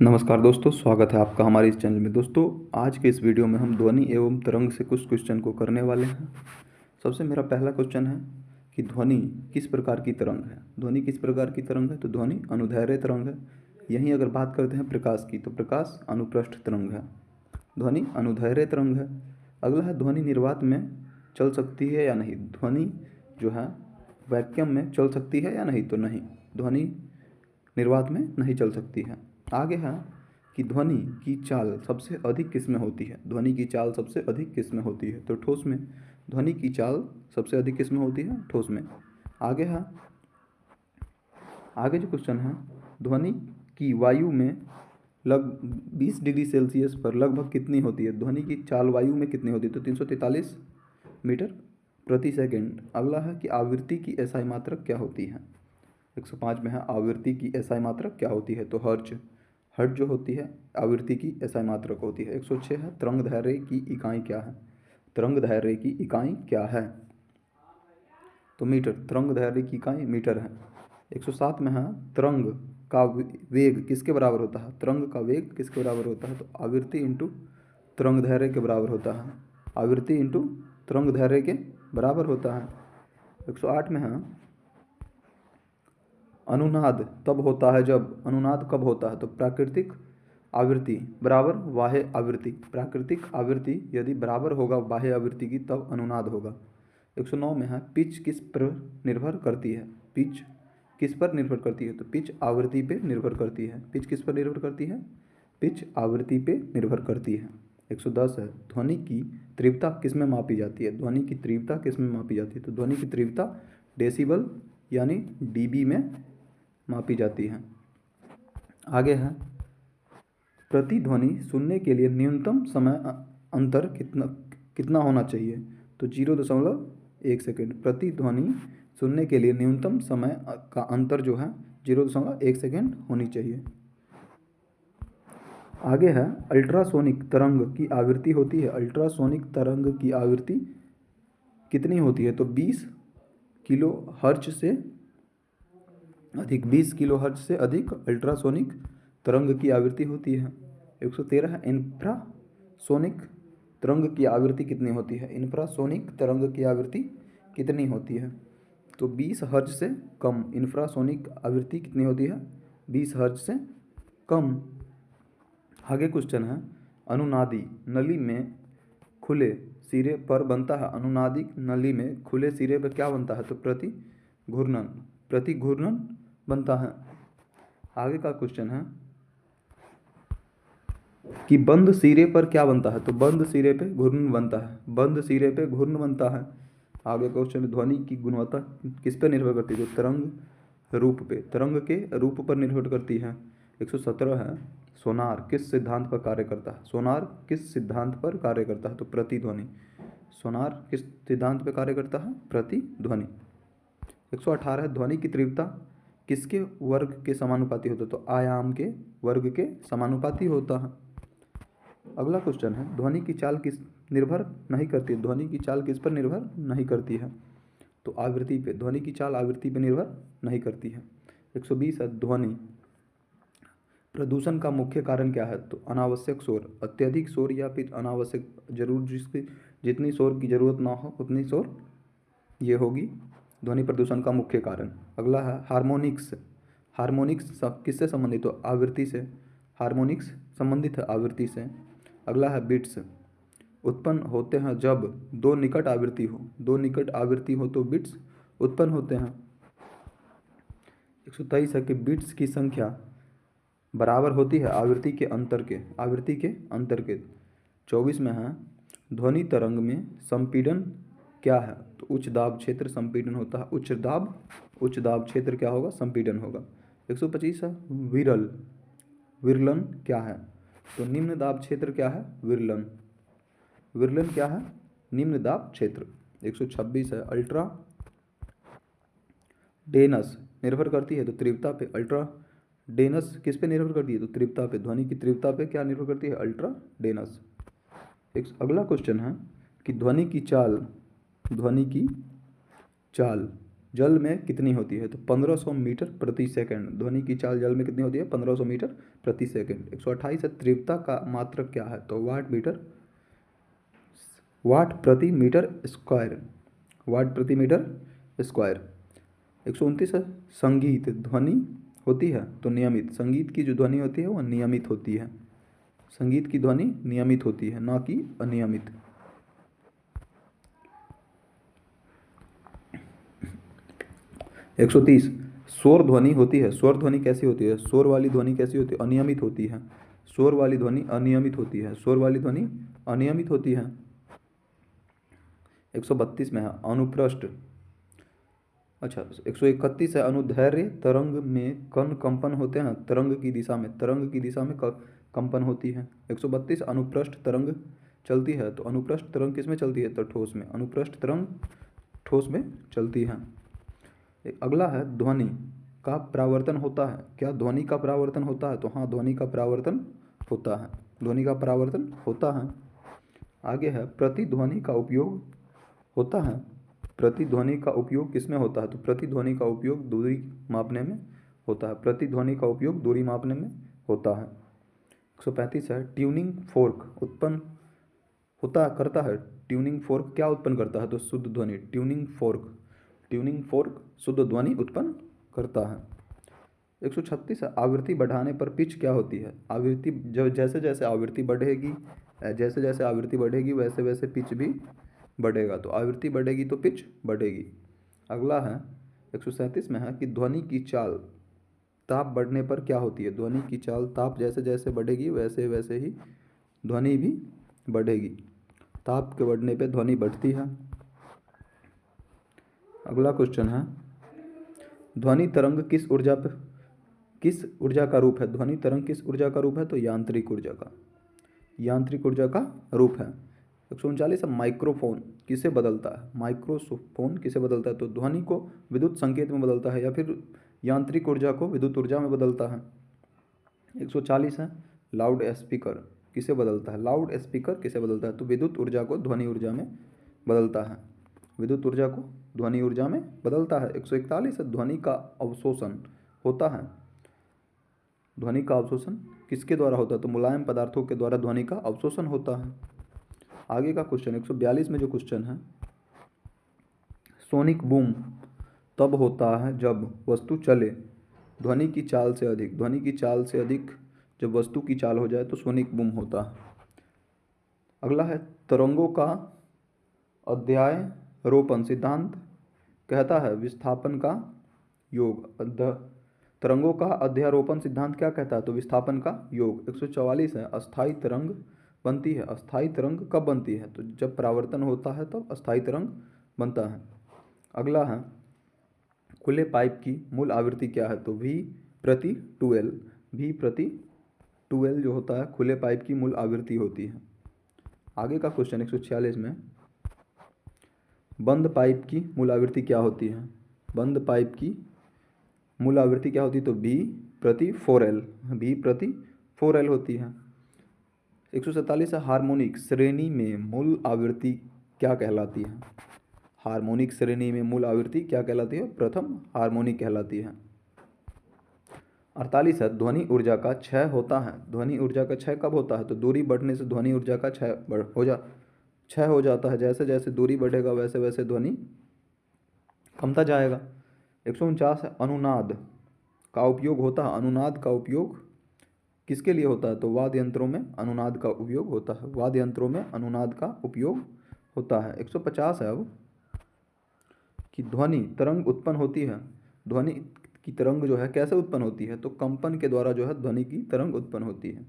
नमस्कार दोस्तों, स्वागत है आपका हमारे इस चैनल में। दोस्तों, आज के इस वीडियो में हम ध्वनि एवं तरंग से कुछ क्वेश्चन को करने वाले हैं। सबसे मेरा पहला क्वेश्चन है कि ध्वनि किस प्रकार की तरंग है। ध्वनि किस प्रकार की तरंग है? तो ध्वनि अनुदैर्घ्य तरंग है। यहीं अगर बात करते हैं प्रकाश की, तो प्रकाश अनुप्रस्थ तरंग है। ध्वनि अनुदैर्घ्य तरंग है। अगला है ध्वनि निर्वात में चल सकती है या नहीं। ध्वनि जो है वैक्यूम में चल सकती है या नहीं, तो नहीं, ध्वनि निर्वात में नहीं चल सकती है। आगे है कि ध्वनि की चाल सबसे अधिक किस में होती है। ध्वनि की चाल सबसे अधिक किस में होती है? तो ठोस में। ध्वनि की चाल सबसे अधिक किस में होती है? ठोस में। आगे है, आगे जो क्वेश्चन है, ध्वनि की वायु में लगभग 20 डिग्री सेल्सियस पर लगभग कितनी होती है। ध्वनि की चाल वायु में कितनी होती है? तो 343 मीटर प्रति सेकेंड। अगला है कि आवृत्ति की एसआई मात्रक क्या होती है। 105 में है, आवृत्ति की एसआई मात्रक क्या होती है? तो हर्ट्ज। हर्ट्ज जो होती है आवृत्ति की एसआई मात्रक होती है। 106 है, तरंग दैर्घ्य की इकाई क्या है। तरंग दैर्घ्य की इकाई क्या है? तो मीटर। तरंग दैर्घ्य की इकाई मीटर है। 107 में है, तरंग का वेग किसके बराबर होता है। तरंग का वेग किसके बराबर होता है? तो आवृत्ति इंटू तरंग दैर्घ्य के बराबर होता है। आवृत्ति इंटू तरंग दैर्घ्य के बराबर होता है। 108 में है, अनुनाद तब होता है जब। अनुनाद कब होता है? तो प्राकृतिक आवृत्ति बराबर बाह्य आवृत्ति। प्राकृतिक आवृत्ति यदि बराबर होगा बाह्य आवृत्ति की, तब अनुनाद होगा। 109 में है, पिच किस पर निर्भर करती है। पिच किस पर निर्भर करती है? तो पिच आवृत्ति पे निर्भर करती है। पिच किस पर निर्भर करती है? पिच आवृत्ति पे निर्भर करती है। 110 है, ध्वनि की तीव्रता किस में मापी जाती है। ध्वनि की तीव्रता किस में मापी जाती है? तो ध्वनि की तीव्रता डेसिबल यानी डीबी में मापी जाती है। आगे है, प्रतिध्वनि सुनने के लिए न्यूनतम समय अंतर कितना कितना होना चाहिए। तो 0.1 सेकेंड। प्रतिध्वनि सुनने के लिए न्यूनतम समय का अंतर जो है 0.1 सेकेंड होनी चाहिए। आगे है, अल्ट्रासोनिक तरंग की आवृत्ति होती है। अल्ट्रासोनिक तरंग की आवृत्ति कितनी होती है? तो 20 किलो हर्ट्ज से अधिक। 20 किलो हर्ट्ज से अधिक अल्ट्रासोनिक तरंग की आवृत्ति होती है। 113 है, इंफ्रासोनिक तरंग की आवृत्ति कितनी होती है। इंफ्रासोनिक तरंग की आवृत्ति कितनी होती है? तो 20 हर्ट्ज से कम। इंफ्रासोनिक आवृत्ति कितनी होती है? 20 हर्ट्ज से कम। आगे क्वेश्चन है, अनुनादी नली में खुले सिरे पर बनता है। अनुनादी नली में खुले सिरे पर क्या बनता है? तो प्रतिघूर्णन। प्रतिघूर्णन बनता है। आगे का क्वेश्चन है कि बंद सिरे पर क्या बनता है। तो बंद सिरे पे घूर्णन बनता है। बंद सिरे पे घूर्णन बनता है। आगे क्वेश्चन, ध्वनि की गुणवत्ता किस पर निर्भर करती है। तो तरंग रूप पे। तरंग के रूप पर निर्भर करती है। 117 है, सोनार किस सिद्धांत पर कार्य करता है। सोनार किस सिद्धांत पर कार्य करता है? तो प्रतिध्वनि। सोनार किस सिद्धांत पर कार्य करता है? प्रतिध्वनि। 118 है, ध्वनि की तीव्रता किसके वर्ग के समानुपाती होता है। तो आयाम के वर्ग के समानुपाती होता है। अगला क्वेश्चन है, ध्वनि की चाल किस निर्भर नहीं करती है। ध्वनि की चाल किस पर निर्भर नहीं करती है? तो आवृत्ति पे। ध्वनि की चाल आवृत्ति पे निर्भर नहीं करती है। 120 है, ध्वनि प्रदूषण का मुख्य कारण क्या है। तो अनावश्यक शोर। अत्यधिक शोर या फिर अनावश्यक, जरूर जिसकी जितनी शोर की जरूरत ना हो उतनी शोर ये होगी ध्वनि प्रदूषण का मुख्य कारण। अगला है, हार्मोनिक्स। हार्मोनिक्स किससे संबंधित? तो आवृत्ति से। हार्मोनिक्स संबंधित है आवृत्ति से। अगला है, बिट्स उत्पन्न होते हैं जब दो निकट आवृत्ति हो। दो निकट आवृत्ति हो तो बिट्स उत्पन्न होते हैं। 123 है कि बिट्स की संख्या बराबर होती है आवृत्ति के अंतर के। आवृत्ति के अंतर के। 24 में है, ध्वनि तरंग में संपीड़न क्या है। तो उच्च दाब क्षेत्र संपीड़न होता है। उच्च दाब क्षेत्र क्या होगा? संपीड़न होगा। 125 है, विरल विरलन क्या है। तो निम्न दाब क्षेत्र क्या है? विरलन। विरलन क्या है? निम्न दाब क्षेत्र। 126 है, अल्ट्रा डेनस निर्भर करती है तो तीव्रता पे। अल्ट्रा डेनस किस पे निर्भर करती है? तो तीव्रता पे। ध्वनि की तीव्रता पे क्या निर्भर करती है? Ultra dance. एक अगला क्वेश्चन है कि ध्वनि की चाल जल में कितनी होती है? तो 1500 मीटर प्रति सेकंड। ध्वनि की चाल जल में कितनी होती है? 1500 मीटर प्रति सेकंड। 128 है, तीव्रता का मात्रक क्या है? तो वाट प्रति मीटर स्क्वायर। वाट प्रति मीटर स्क्वायर। 129 है, संगीत ध्वनि होती है तो नियमित। संगीत की जो ध्वनि होती है वो नियमित होती है। संगीत की ध्वनि नियमित होती है, ना कि अनियमित। 130, शोर ध्वनि होती है। शोर ध्वनि कैसी होती है? शोर वाली ध्वनि कैसी होती है? अनियमित होती है। शोर वाली ध्वनि अनियमित होती है। शोर वाली ध्वनि अनियमित होती है। 132 में है, अनुप्रस्थ। अच्छा, 131 है, अनुदैर्घ्य तरंग में कण कंपन होते हैं। तरंग की दिशा में कंपन होती है। 132, अनुप्रस्थ तरंग चलती है। तो अनुप्रस्थ तरंग किस में चलती है? तो ठोस में। अनुप्रस्थ तरंग ठोस में चलती है। अगला है, ध्वनि का परावर्तन होता है। क्या ध्वनि का परावर्तन होता है? तो हाँ, ध्वनि का परावर्तन होता है। ध्वनि का परावर्तन होता है। आगे है, प्रतिध्वनि का उपयोग होता है। प्रतिध्वनि का उपयोग किस में होता है? तो प्रतिध्वनि का उपयोग दूरी मापने में होता है। प्रतिध्वनि का उपयोग दूरी मापने में होता है। 135 है, ट्यूनिंग फोर्क उत्पन्न करता है। ट्यूनिंग फोर्क क्या उत्पन्न करता है? तो शुद्ध ध्वनि। ट्यूनिंग फोर्क शुद्ध ध्वनि उत्पन्न करता है। 136 है, आवृत्ति बढ़ाने पर पिच क्या होती है? आवृत्ति जैसे जैसे आवृत्ति बढ़ेगी वैसे वैसे पिच भी बढ़ेगा। तो आवृत्ति बढ़ेगी तो पिच बढ़ेगी। अगला है, 137 में है कि ध्वनि की चाल ताप बढ़ने पर क्या होती है? ध्वनि की चाल ताप जैसे जैसे बढ़ेगी वैसे वैसे ही ध्वनि भी बढ़ेगी। ताप के बढ़ने पे ध्वनि बढ़ती है। अगला क्वेश्चन है, ध्वनि तरंग किस ऊर्जा का रूप है? ध्वनि तरंग किस ऊर्जा का रूप है? तो यांत्रिक ऊर्जा का रूप है। 139 है, माइक्रोफोन किसे बदलता है? माइक्रोफोन किसे बदलता है? तो ध्वनि को विद्युत संकेत में बदलता है या फिर यांत्रिक ऊर्जा को विद्युत ऊर्जा में बदलता है। 140 है, लाउड स्पीकर किसे बदलता है? लाउड स्पीकर किसे बदलता है? तो विद्युत ऊर्जा को ध्वनि ऊर्जा में बदलता है। विद्युत ऊर्जा को ध्वनि ऊर्जा में बदलता है। 141 है, ध्वनि का अवशोषण होता है। ध्वनि का अवशोषण किसके द्वारा होता है? तो मुलायम पदार्थों के द्वारा ध्वनि का अवशोषण होता है। आगे का क्वेश्चन 142 में जो क्वेश्चन है, सोनिक बूम तब होता है जब वस्तु चले ध्वनि की चाल से अधिक जब वस्तु की चाल हो जाए तो सोनिक बूम होता है। अगला है, तरंगों का अध्यारोपण सिद्धांत कहता है विस्थापन का योग। तरंगों का अध्यारोपण सिद्धांत क्या कहता है? तो विस्थापन का योग। 144 है, अस्थायी तरंग बनती है। अस्थायी तरंग कब बनती है? तो जब परावर्तन होता है तब अस्थायी तरंग बनता है। अगला है, खुले पाइप की मूल आवृत्ति क्या है? तो V/2L जो होता है खुले पाइप की मूल आवृत्ति होती है। आगे का क्वेश्चन 146 में, बंद पाइप की मूल आवृत्ति क्या होती है? बंद पाइप की मूल आवृत्ति क्या होती है? तो V/4L होती है। 147 है, हार्मोनिक श्रेणी में मूल आवृत्ति क्या कहलाती है? हार्मोनिक श्रेणी में मूल आवृत्ति क्या कहलाती है? प्रथम हार्मोनिक कहलाती है। 48 है, ध्वनि ऊर्जा का क्षय होता है। ध्वनि ऊर्जा का क्षय कब होता है? तो दूरी बढ़ने से ध्वनि ऊर्जा का क्षय हो जाता है। जैसे जैसे दूरी बढ़ेगा वैसे वैसे ध्वनि कमता जाएगा। 149 है, अनुनाद का उपयोग होता है। अनुनाद का उपयोग किसके लिए होता है? तो वाद्य यंत्रों में अनुनाद का उपयोग होता है। वाद्य यंत्रों में अनुनाद का उपयोग होता है। 150 है अब कि ध्वनि तरंग उत्पन्न होती है। ध्वनि की तरंग जो है कैसे उत्पन्न होती है? तो कंपन के द्वारा जो है ध्वनि की तरंग उत्पन्न होती है।